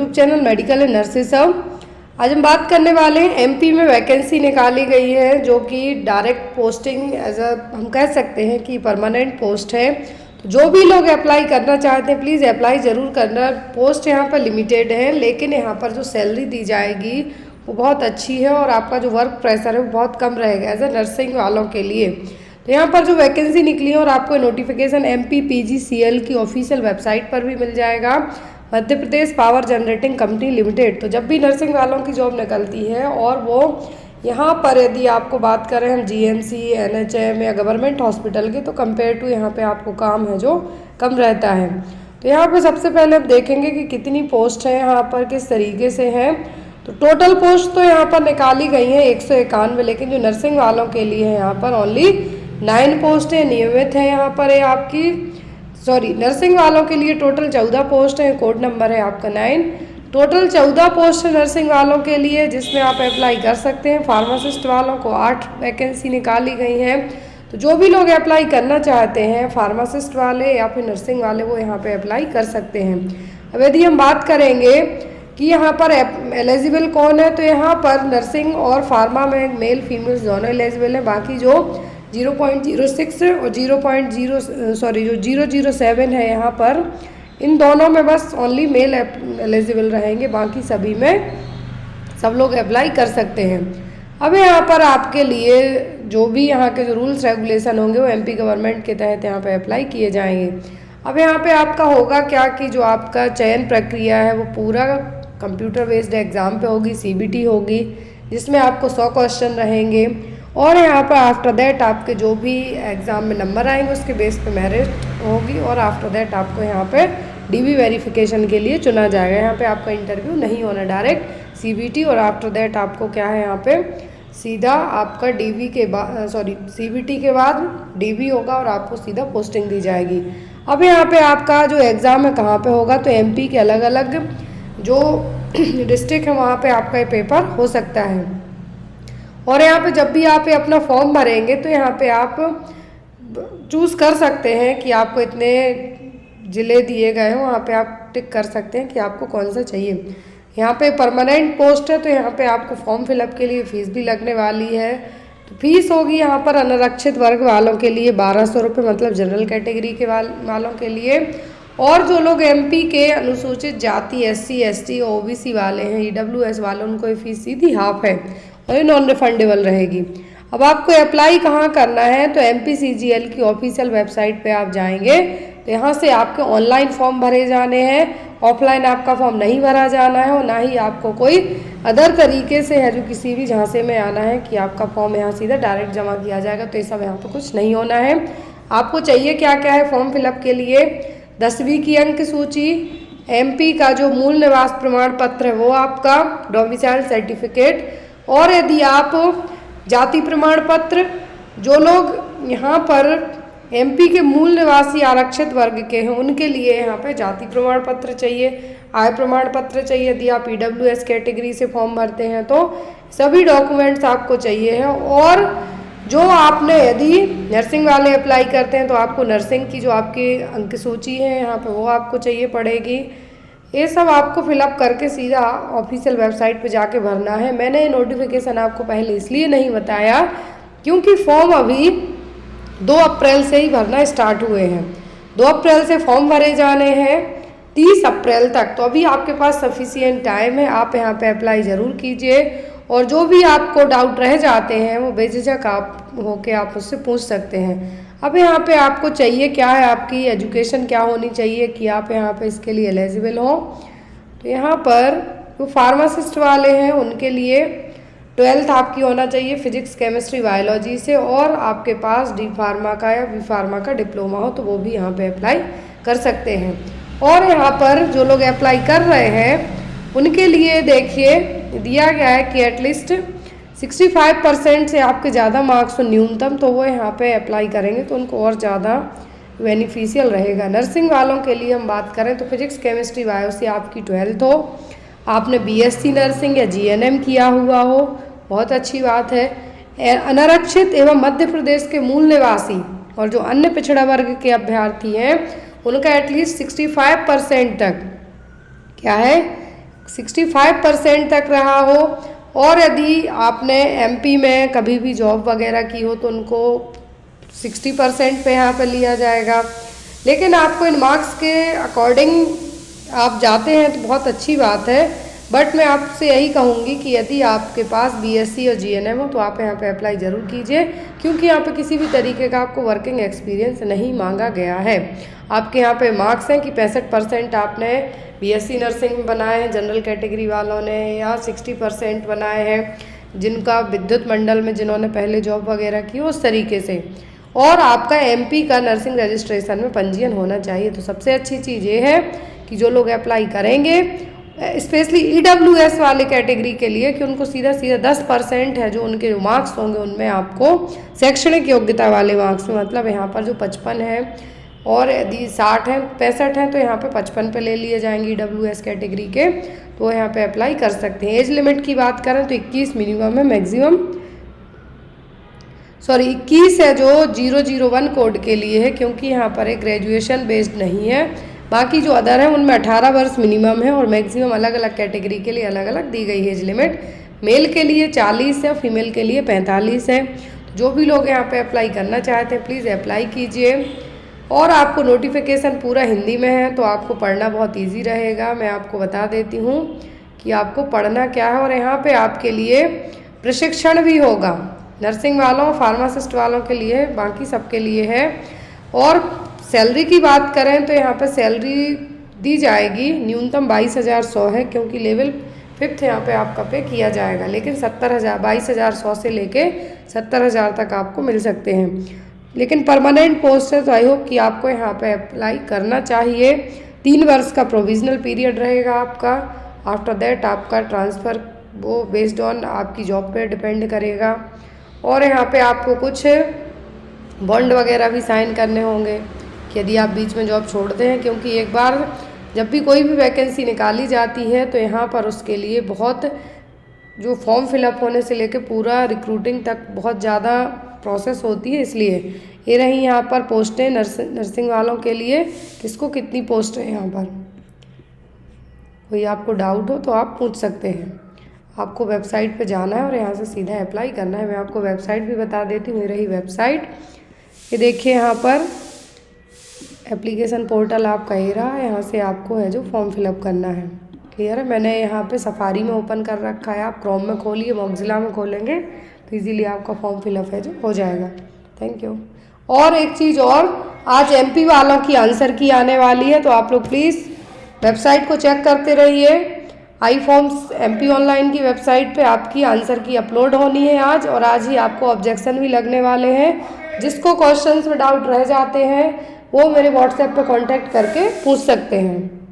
YouTube channel medical and nurses hub. आज हम बात करने वाले हैं एमपी में वैकेंसी निकाली गई है जो कि डायरेक्ट पोस्टिंग एज अ हम कह सकते हैं कि परमानेंट पोस्ट है। तो जो भी लोग अप्लाई करना चाहते हैं प्लीज़ अप्लाई ज़रूर करना। पोस्ट यहाँ पर लिमिटेड है लेकिन यहाँ पर जो सैलरी दी जाएगी वो बहुत अच्छी है और आपका जो वर्क प्रेशर है वो बहुत कम रहेगा एज अ नर्सिंग वालों के लिए। तो यहाँ पर जो वैकेंसी निकली है और आपको नोटिफिकेशन एमपी पीजीसीएल की ऑफिशियल वेबसाइट पर भी मिल जाएगा, Madhya Pradesh power generating company limited. तो जब भी नर्सिंग वालों की जॉब निकलती है और वो यहाँ पर यदि आपको बात करें हम जीएमसी एनएचएम या गवर्नमेंट हॉस्पिटल के, तो कंपेयर टू यहाँ पे आपको काम है जो कम रहता है। तो यहाँ पे सबसे पहले आप देखेंगे कि कितनी पोस्ट है यहाँ पर, किस तरीके से है। तो टोटल पोस्ट तो यहाँ पर निकाली गई है 191, लेकिन जो नर्सिंग वालों के लिए है यहाँ पर ओनली 9 पोस्ट है नियमित है। यहाँ पर है आपकी नर्सिंग वालों के लिए टोटल 14 पोस्ट है, कोड नंबर है आपका 9। टोटल 14 पोस्ट है नर्सिंग वालों के लिए जिसमें आप अप्लाई कर सकते हैं। फार्मासिस्ट वालों को 8 वैकेंसी निकाली गई हैं। तो जो भी लोग अप्लाई करना चाहते हैं फार्मासिस्ट वाले या फिर नर्सिंग वाले वो यहाँ पे अप्लाई कर सकते हैं। अब यदि हम बात करेंगे कि यहाँ पर एलिजिबल कौन है, तो यहाँ पर नर्सिंग और फार्मा में मेल फीमेल्स दोनों एलिजिबल हैं। बाकी जो 0.06 और 007 है यहाँ पर, इन दोनों में बस ओनली मेल एलिजिबल रहेंगे, बाकी सभी में सब लोग अप्लाई कर सकते हैं। अब यहाँ पर आपके लिए जो भी यहाँ के जो रूल्स रेगुलेशन होंगे वो एमपी गवर्नमेंट के तहत यहाँ पे अप्लाई किए जाएंगे। अब यहाँ पे आपका होगा क्या कि जो आपका चयन प्रक्रिया है वो पूरा कंप्यूटर बेस्ड एग्ज़ाम पे होगी, सीबीटी होगी, जिसमें आपको 100 क्वेश्चन रहेंगे और यहाँ पर आफ्टर दैट आपके जो भी एग्ज़ाम में नंबर आएंगे उसके बेस पे मेरिट होगी और आफ्टर दैट आपको यहाँ पे डीबी वेरिफिकेशन के लिए चुना जाएगा। यहाँ पे आपका इंटरव्यू नहीं होना, डायरेक्ट सीबीटी और आफ्टर दैट आपको क्या है यहाँ पे सीधा आपका डीबी के बाद सीबीटी के बाद डीबी होगा और आपको सीधा पोस्टिंग दी जाएगी। अब यहाँ पे आपका जो एग्ज़ाम है कहाँ पे होगा, तो एमपी के अलग अलग जो डिस्ट्रिक्ट है वहाँ पे आपका ये पेपर हो सकता है। और यहाँ पे जब भी आप अपना फॉर्म भरेंगे तो यहाँ पे आप चूज़ कर सकते हैं कि आपको इतने ज़िले दिए गए हैं, वहाँ पे आप टिक कर सकते हैं कि आपको कौन सा चाहिए। यहाँ पे परमानेंट पोस्ट है तो यहाँ पे आपको फॉर्म फिलअप के लिए फ़ीस भी लगने वाली है। तो फीस होगी यहाँ पर अनारक्षित वर्ग वालों के लिए 1200 रुपये, मतलब जनरल कैटेगरी के वालों के लिए। और जो लोग एमपी के अनुसूचित जाति एससी एसटी ओबीसी वाले हैं ईडब्ल्यूएस वाले, उनको ये फीस सीधी हाफ है और ये नॉन रिफंडेबल रहेगी। अब आपको अप्लाई कहाँ करना है, तो एमपीसीजीएल की ऑफिशियल वेबसाइट पे आप जाएंगे तो यहाँ से आपके ऑनलाइन फॉर्म भरे जाने हैं। ऑफलाइन आपका फॉर्म नहीं भरा जाना है और ना ही आपको कोई अदर तरीके से है जो किसी भी झांसे में आना है कि आपका फॉर्म यहाँ सीधा डायरेक्ट जमा किया जाएगा, तो ये सब यहाँ पर कुछ नहीं होना है। आपको चाहिए क्या क्या है फॉर्म फिलअप के लिए, 10वीं की अंक सूची, एमपी का जो मूल निवास प्रमाण पत्र है वो आपका, डोमिसाइल सर्टिफिकेट, और यदि आप जाति प्रमाण पत्र, जो लोग यहाँ पर एमपी के मूल निवासी आरक्षित वर्ग के हैं उनके लिए यहाँ पे जाति प्रमाण पत्र चाहिए, आय प्रमाण पत्र चाहिए। यदि आप ईडब्ल्यूएस कैटेगरी से फॉर्म भरते हैं तो सभी डॉक्यूमेंट्स आपको चाहिए हैं। और जो आपने यदि नर्सिंग वाले अप्लाई करते हैं तो आपको नर्सिंग की जो आपकी अंक सूची है यहाँ पे वो आपको चाहिए पड़ेगी। ये सब आपको फिलअप करके सीधा ऑफिशियल वेबसाइट पे जाके भरना है। मैंने नोटिफिकेशन आपको पहले इसलिए नहीं बताया क्योंकि फॉर्म अभी 2 अप्रैल से ही भरना स्टार्ट हुए हैं। 2 अप्रैल से फॉर्म भरे जाने हैं 30 अप्रैल तक, तो अभी आपके पास सफिशिएंट टाइम है, आप यहाँ पे अप्लाई ज़रूर कीजिए। और जो भी आपको डाउट रह जाते हैं वो बेझिझक आप होके आप उससे पूछ सकते हैं। अब यहाँ पे आपको चाहिए क्या है, आपकी एजुकेशन क्या होनी चाहिए कि आप यहाँ पे इसके लिए एलिजिबल हो। तो यहाँ पर जो फार्मासिस्ट वाले हैं उनके लिए 12th आपकी होना चाहिए फिजिक्स केमिस्ट्री बायोलॉजी से, और आपके पास डी फार्मा का या बी फार्मा का डिप्लोमा हो तो वो भी यहाँ पे अप्लाई कर सकते हैं। और यहाँ पर जो लोग अप्लाई कर रहे हैं उनके लिए देखिए दिया गया है कि एटलीस्ट 65% से आपके ज़्यादा मार्क्स हो न्यूनतम, तो वो यहाँ पे अप्लाई करेंगे तो उनको और ज़्यादा बेनिफिशियल रहेगा। नर्सिंग वालों के लिए हम बात करें तो फिजिक्स केमिस्ट्री बायो से आपकी 12th हो, आपने बीएससी नर्सिंग या जीएनएम किया हुआ हो, बहुत अच्छी बात है। अनारक्षित एवं मध्य प्रदेश के मूल निवासी और जो अन्य पिछड़ा वर्ग के अभ्यर्थी हैं उनका एटलीस्ट 65% तक क्या है 65% तक रहा हो, और यदि आपने एमपी में कभी भी जॉब वगैरह की हो तो उनको 60% पे यहाँ पे लिया जाएगा। लेकिन आपको इन मार्क्स के अकॉर्डिंग आप जाते हैं तो बहुत अच्छी बात है, बट मैं आपसे यही कहूँगी कि यदि आपके पास बीएससी और जीएनएम हो तो आप यहाँ पे अप्लाई ज़रूर कीजिए, क्योंकि यहाँ पे किसी भी तरीके का आपको वर्किंग एक्सपीरियंस नहीं मांगा गया है। आपके यहाँ पे मार्क्स हैं कि 65% आपने बीएससी नर्सिंग में बनाए हैं जनरल कैटेगरी वालों ने, या 60% बनाए हैं जिनका विद्युत मंडल में जिन्होंने पहले जॉब वगैरह की उस तरीके से, और आपका एमपी का नर्सिंग रजिस्ट्रेशन में पंजीयन होना चाहिए। तो सबसे अच्छी चीज़ ये है कि जो लोग अप्लाई करेंगे स्पेशली ईडब्ल्यूएस वाले कैटेगरी के लिए, कि उनको सीधा 10% है जो उनके मार्क्स होंगे उनमें आपको शैक्षणिक योग्यता वाले मार्क्स में, मतलब यहाँ पर जो 55 है और यदि 60 है 65 हैं तो यहाँ पे 55 पे ले लिए जाएंगे ईडब्ल्यूएस कैटेगरी के, तो यहाँ पे अप्लाई कर सकते हैं। एज लिमिट की बात करें तो 21 मिनिमम है, मैक्सिमम 21 है जो 001 कोड के लिए है, क्योंकि यहाँ पर एक ग्रेजुएशन बेस्ड नहीं है। बाकी जो अदर है उनमें 18 वर्ष मिनिमम है, और मैक्सिमम अलग अलग कैटेगरी के लिए अलग अलग दी गई है एज लिमिट। मेल के लिए 40 है, फीमेल के लिए 45 है। जो भी लोग यहाँ पे अप्लाई करना चाहते हैं प्लीज़ अप्लाई कीजिए, और आपको नोटिफिकेशन पूरा हिंदी में है तो आपको पढ़ना बहुत ईजी रहेगा। मैं आपको बता देती हूँ कि आपको पढ़ना क्या है, और यहाँ पे आपके लिए प्रशिक्षण भी होगा नर्सिंग वालों फार्मासिस्ट वालों के लिए, बाकी सबके लिए है। और सैलरी की बात करें तो यहाँ पे सैलरी दी जाएगी न्यूनतम 22,100 है, क्योंकि लेवल 5th यहाँ पे आपका पे किया जाएगा, लेकिन 22,100 से लेके 70,000 तक आपको मिल सकते हैं। लेकिन परमानेंट पोस्ट है तो आई होप कि आपको यहाँ पे अप्लाई करना चाहिए। 3 वर्ष का प्रोविजनल पीरियड रहेगा आपका, आफ्टर दैट आपका ट्रांसफ़र वो बेस्ड ऑन आपकी जॉब पे डिपेंड करेगा। और यहाँ पे आपको कुछ बॉन्ड वगैरह भी साइन करने होंगे कि यदि आप बीच में जॉब छोड़ते हैं, क्योंकि एक बार जब भी कोई भी वैकेंसी निकाली जाती है तो यहाँ पर उसके लिए बहुत जो फॉर्म फिलअप होने से लेकर पूरा रिक्रूटिंग तक बहुत ज़्यादा प्रोसेस होती है। इसलिए ये रही यहाँ पर पोस्टें नर्सिंग वालों के लिए, किसको कितनी पोस्ट है यहाँ पर। कोई आपको डाउट हो तो आप पूछ सकते हैं। आपको वेबसाइट पे जाना है और यहाँ से सीधा अप्लाई करना है। मैं आपको वेबसाइट भी बता देती हूँ, ये रही वेबसाइट। ये देखिए यहाँ पर एप्लीकेशन पोर्टल आपका ये रहा, यहाँ से आपको है जो फॉर्म फिलअप करना है। क्लियर है, मैंने यहाँ पे सफारी में ओपन कर रखा है, आप क्रोम में खोलिए, मोज़िला में खोलेंगे तो इजीली आपका फॉर्म फिलअप है जो हो जाएगा। Thank you. और एक चीज़ और, आज एमपी वालों की आंसर की आने वाली है, तो आप लोग प्लीज़ वेबसाइट को चेक करते रहिए। आई फॉर्म्स एमपी ऑनलाइन की वेबसाइट पे आपकी आंसर की अपलोड होनी है आज, और आज ही आपको ऑब्जेक्शन भी लगने वाले हैं। जिसको क्वेश्चंस में डाउट रह जाते हैं वो मेरे व्हाट्सएप पे कांटेक्ट करके पूछ सकते हैं।